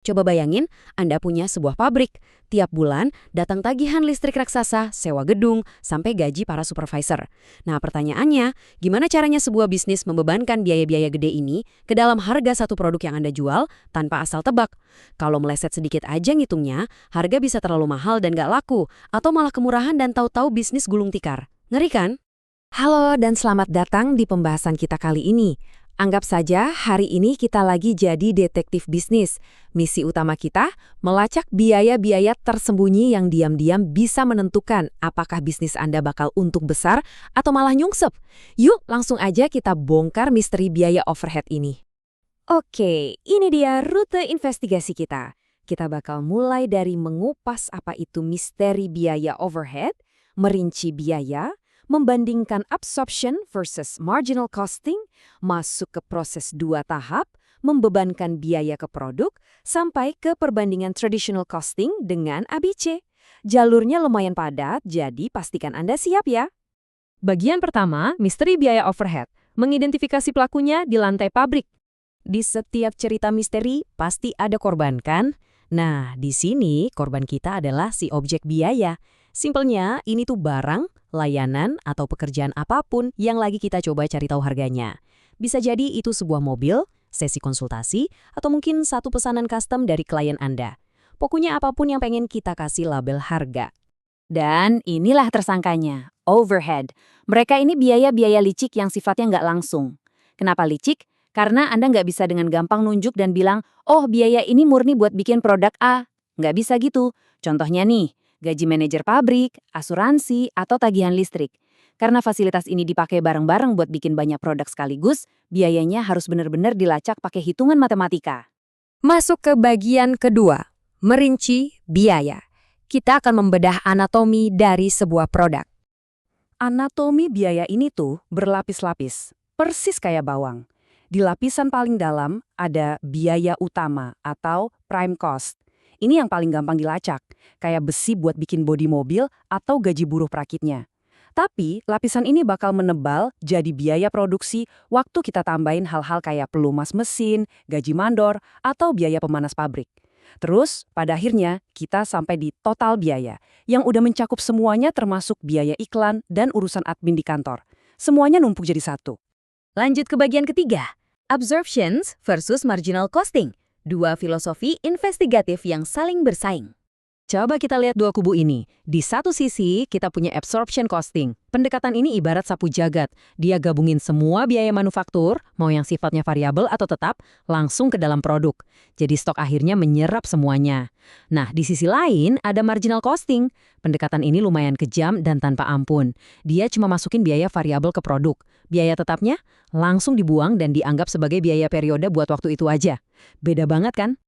Coba bayangin, Anda punya sebuah pabrik. Tiap bulan datang tagihan listrik raksasa, sewa gedung, sampai gaji para supervisor. Nah, pertanyaannya, gimana caranya sebuah bisnis membebankan biaya-biaya gede ini ke dalam harga satu produk yang Anda jual tanpa asal tebak? Kalau meleset sedikit aja ngitungnya, harga bisa terlalu mahal dan gak laku, atau malah kemurahan dan tahu-tahu bisnis gulung tikar. Ngeri kan? Halo dan selamat datang di pembahasan kita kali ini. Anggap saja hari ini kita lagi jadi detektif bisnis. Misi utama kita, melacak biaya-biaya tersembunyi yang diam-diam bisa menentukan apakah bisnis Anda bakal untung besar atau malah nyungsep. Yuk langsung aja kita bongkar misteri biaya overhead ini. Oke, ini dia rute investigasi kita. Kita bakal mulai dari mengupas apa itu misteri biaya overhead, merinci biaya, membandingkan absorption versus marginal costing, masuk ke proses 2 tahap, membebankan biaya ke produk, sampai ke perbandingan traditional costing dengan ABC. Jalurnya lumayan padat, jadi pastikan Anda siap ya. Bagian pertama, misteri biaya overhead. Mengidentifikasi pelakunya di lantai pabrik. Di setiap cerita misteri, pasti ada korban kan? Nah, di sini korban kita adalah si objek biaya. Simpelnya, ini tuh barang, layanan, atau pekerjaan apapun yang lagi kita coba cari tahu harganya. Bisa jadi itu sebuah mobil, sesi konsultasi, atau mungkin satu pesanan custom dari klien Anda. Pokoknya apapun yang pengen kita kasih label harga. Dan inilah tersangkanya, overhead. Mereka ini biaya-biaya licik yang sifatnya nggak langsung. Kenapa licik? Karena Anda nggak bisa dengan gampang nunjuk dan bilang, oh biaya ini murni buat bikin produk A. Nggak bisa gitu. Contohnya nih, gaji manajer pabrik, asuransi, atau tagihan listrik. Karena fasilitas ini dipakai bareng-bareng buat bikin banyak produk sekaligus, biayanya harus benar-benar dilacak pakai hitungan matematika. Masuk ke bagian kedua, merinci biaya. Kita akan membedah anatomi dari sebuah produk. Anatomi biaya ini tuh berlapis-lapis, persis kayak bawang. Di lapisan paling dalam ada biaya utama atau prime cost. Ini yang paling gampang dilacak, kayak besi buat bikin bodi mobil atau gaji buruh perakitnya. Tapi lapisan ini bakal menebal jadi biaya produksi waktu kita tambahin hal-hal kayak pelumas mesin, gaji mandor, atau biaya pemanas pabrik. Terus, pada akhirnya, kita sampai di total biaya, yang udah mencakup semuanya termasuk biaya iklan dan urusan admin di kantor. Semuanya numpuk jadi satu. Lanjut ke bagian ketiga, absorptions versus marginal costing. Dua filosofi investigatif yang saling bersaing. Coba kita lihat dua kubu ini. Di satu sisi, kita punya absorption costing. Pendekatan ini ibarat sapu jagat. Dia gabungin semua biaya manufaktur, mau yang sifatnya variabel atau tetap, langsung ke dalam produk. Jadi stok akhirnya menyerap semuanya. Nah, di sisi lain, ada marginal costing. Pendekatan ini lumayan kejam dan tanpa ampun. Dia cuma masukin biaya variabel ke produk. Biaya tetapnya langsung dibuang dan dianggap sebagai biaya periode buat waktu itu aja. Beda banget kan?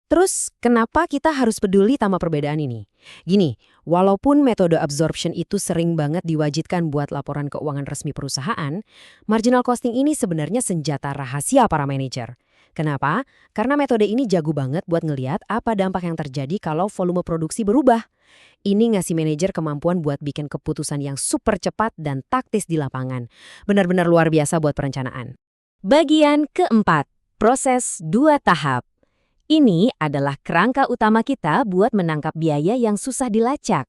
Terus, kenapa kita harus peduli sama perbedaan ini? Gini, walaupun metode absorption itu sering banget diwajibkan buat laporan keuangan resmi perusahaan, marginal costing ini sebenarnya senjata rahasia para manajer. Kenapa? Karena metode ini jago banget buat ngeliat apa dampak yang terjadi kalau volume produksi berubah. Ini ngasih manajer kemampuan buat bikin keputusan yang super cepat dan taktis di lapangan. Benar-benar luar biasa buat perencanaan. Bagian keempat, proses 2 tahap. Ini adalah kerangka utama kita buat menangkap biaya yang susah dilacak.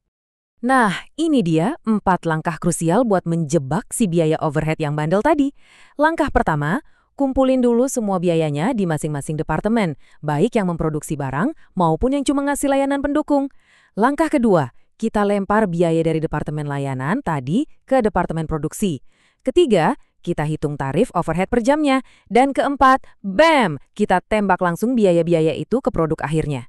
Nah, ini dia 4 langkah krusial buat menjebak si biaya overhead yang bandel tadi. Langkah pertama, kumpulin dulu semua biayanya di masing-masing departemen, baik yang memproduksi barang maupun yang cuma ngasih layanan pendukung. Langkah kedua, kita lempar biaya dari departemen layanan tadi ke departemen produksi. Ketiga, kita hitung tarif overhead per jamnya. Dan keempat, bam! Kita tembak langsung biaya-biaya itu ke produk akhirnya.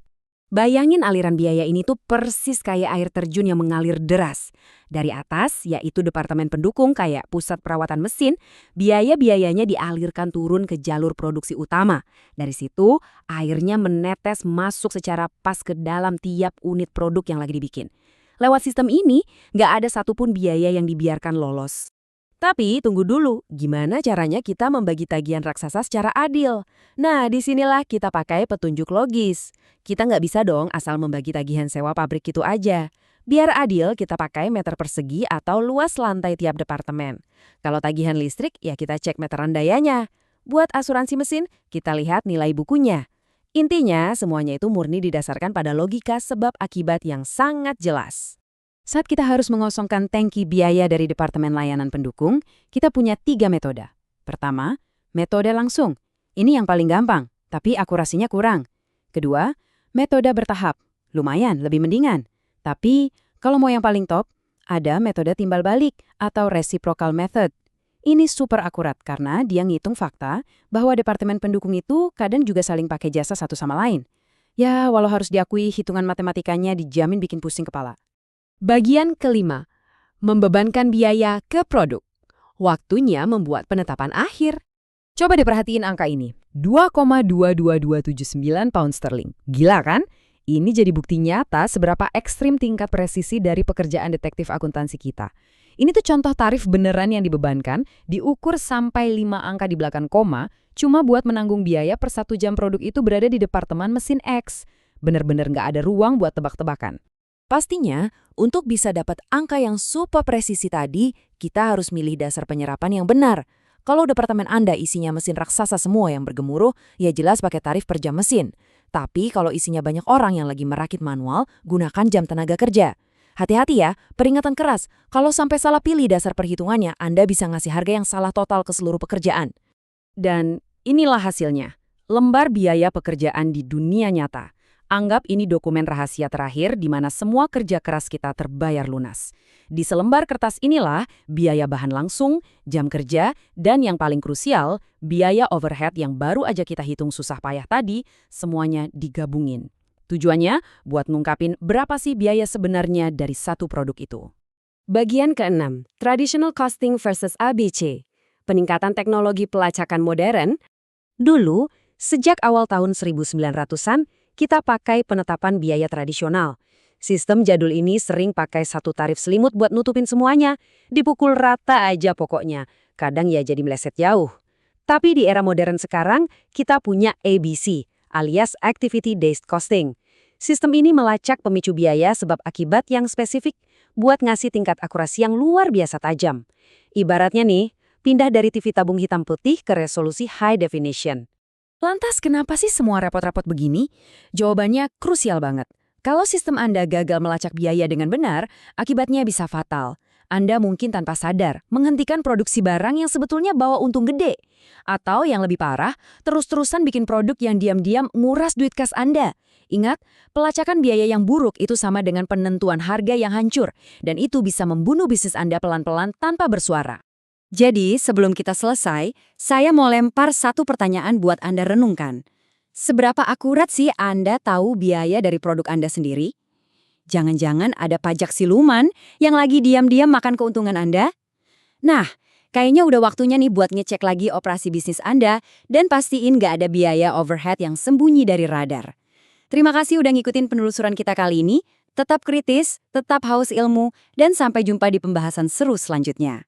Bayangin aliran biaya ini tuh persis kayak air terjun yang mengalir deras. Dari atas, yaitu departemen pendukung kayak pusat perawatan mesin, biaya-biayanya dialirkan turun ke jalur produksi utama. Dari situ, airnya menetes masuk secara pas ke dalam tiap unit produk yang lagi dibikin. Lewat sistem ini, nggak ada satupun biaya yang dibiarkan lolos. Tapi tunggu dulu, gimana caranya kita membagi tagihan raksasa secara adil? Nah, disinilah kita pakai petunjuk logis. Kita nggak bisa dong asal membagi tagihan sewa pabrik gitu aja. Biar adil, kita pakai meter persegi atau luas lantai tiap departemen. Kalau tagihan listrik, ya kita cek meteran dayanya. Buat asuransi mesin, kita lihat nilai bukunya. Intinya, semuanya itu murni didasarkan pada logika sebab akibat yang sangat jelas. Saat kita harus mengosongkan tangki biaya dari Departemen Layanan Pendukung, kita punya 3 metode. Pertama, metode langsung. Ini yang paling gampang, tapi akurasinya kurang. Kedua, metode bertahap. Lumayan, lebih mendingan. Tapi, kalau mau yang paling top, ada metode timbal balik atau reciprocal method. Ini super akurat karena dia ngitung fakta bahwa departemen pendukung itu kadang juga saling pakai jasa satu sama lain. Ya, walau harus diakui hitungan matematikanya dijamin bikin pusing kepala. Bagian kelima, membebankan biaya ke produk. Waktunya membuat penetapan akhir. Coba diperhatiin angka ini, 2,22279 pound sterling. Gila kan? Ini jadi bukti nyata seberapa ekstrim tingkat presisi dari pekerjaan detektif akuntansi kita. Ini tuh contoh tarif beneran yang dibebankan, diukur sampai 5 angka di belakang koma, cuma buat menanggung biaya per 1 jam produk itu berada di departemen mesin X. Bener-bener nggak ada ruang buat tebak-tebakan. Pastinya, untuk bisa dapat angka yang super presisi tadi, kita harus milih dasar penyerapan yang benar. Kalau departemen Anda isinya mesin raksasa semua yang bergemuruh, ya jelas pakai tarif per jam mesin. Tapi kalau isinya banyak orang yang lagi merakit manual, gunakan jam tenaga kerja. Hati-hati ya, peringatan keras. Kalau sampai salah pilih dasar perhitungannya, Anda bisa ngasih harga yang salah total ke seluruh pekerjaan. Dan inilah hasilnya. Lembar biaya pekerjaan di dunia nyata. Anggap ini dokumen rahasia terakhir di mana semua kerja keras kita terbayar lunas. Di selembar kertas inilah biaya bahan langsung, jam kerja, dan yang paling krusial, biaya overhead yang baru aja kita hitung susah payah tadi, semuanya digabungin. Tujuannya buat ngungkapin berapa sih biaya sebenarnya dari satu produk itu. Bagian ke-6, Traditional Costing versus ABC. Peningkatan teknologi pelacakan modern. Dulu, sejak awal tahun 1900-an, kita pakai penetapan biaya tradisional. Sistem jadul ini sering pakai satu tarif selimut buat nutupin semuanya. Dipukul rata aja pokoknya. Kadang ya jadi meleset jauh. Tapi di era modern sekarang, kita punya ABC, alias Activity-Based Costing. Sistem ini melacak pemicu biaya sebab akibat yang spesifik buat ngasih tingkat akurasi yang luar biasa tajam. Ibaratnya nih, pindah dari TV tabung hitam putih ke resolusi high definition. Lantas kenapa sih semua repot-repot begini? Jawabannya krusial banget. Kalau sistem Anda gagal melacak biaya dengan benar, akibatnya bisa fatal. Anda mungkin tanpa sadar menghentikan produksi barang yang sebetulnya bawa untung gede. Atau yang lebih parah, terus-terusan bikin produk yang diam-diam nguras duit kas Anda. Ingat, pelacakan biaya yang buruk itu sama dengan penentuan harga yang hancur, dan itu bisa membunuh bisnis Anda pelan-pelan tanpa bersuara. Jadi, sebelum kita selesai, saya mau lempar satu pertanyaan buat Anda renungkan. Seberapa akurat sih Anda tahu biaya dari produk Anda sendiri? Jangan-jangan ada pajak siluman yang lagi diam-diam makan keuntungan Anda? Nah, kayaknya udah waktunya nih buat ngecek lagi operasi bisnis Anda dan pastiin nggak ada biaya overhead yang sembunyi dari radar. Terima kasih udah ngikutin penelusuran kita kali ini. Tetap kritis, tetap haus ilmu, dan sampai jumpa di pembahasan seru selanjutnya.